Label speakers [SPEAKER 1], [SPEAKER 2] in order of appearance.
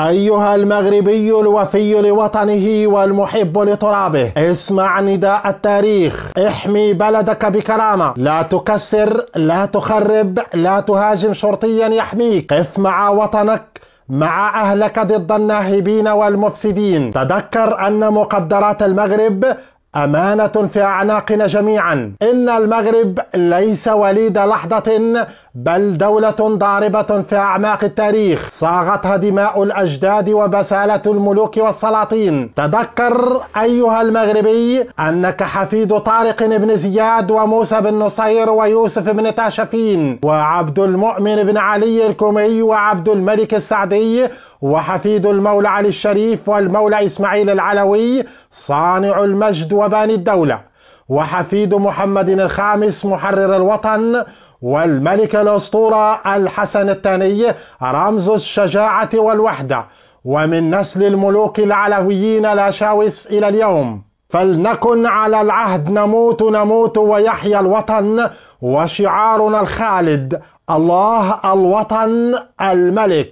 [SPEAKER 1] أيها المغربي الوفي لوطنه والمحب لترابه، اسمع نداء التاريخ. احمي بلدك بكرامة، لا تكسر، لا تخرب، لا تهاجم شرطيا يحميك. قف مع وطنك، مع أهلك ضد الناهبين والمفسدين. تذكر أن مقدرات المغرب أمانة في أعناقنا جميعا. إن المغرب ليس وليد لحظة، بل دولة ضاربة في أعماق التاريخ، صاغتها دماء الأجداد وبسالة الملوك والسلاطين. تذكر أيها المغربي أنك حفيد طارق بن زياد وموسى بن نصير ويوسف بن تاشفين وعبد المؤمن بن علي الكومي وعبد الملك السعدي وحفيد المولى علي الشريف والمولى إسماعيل العلوي صانع المجد وباني الدولة، وحفيد محمد الخامس محرر الوطن، والملك الأسطورة الحسن الثاني رمز الشجاعة والوحدة، ومن نسل الملوك العلويين لا شاوس إلى اليوم. فلنكن على العهد نموت نموت ويحيى الوطن، وشعارنا الخالد: الله الوطن الملك.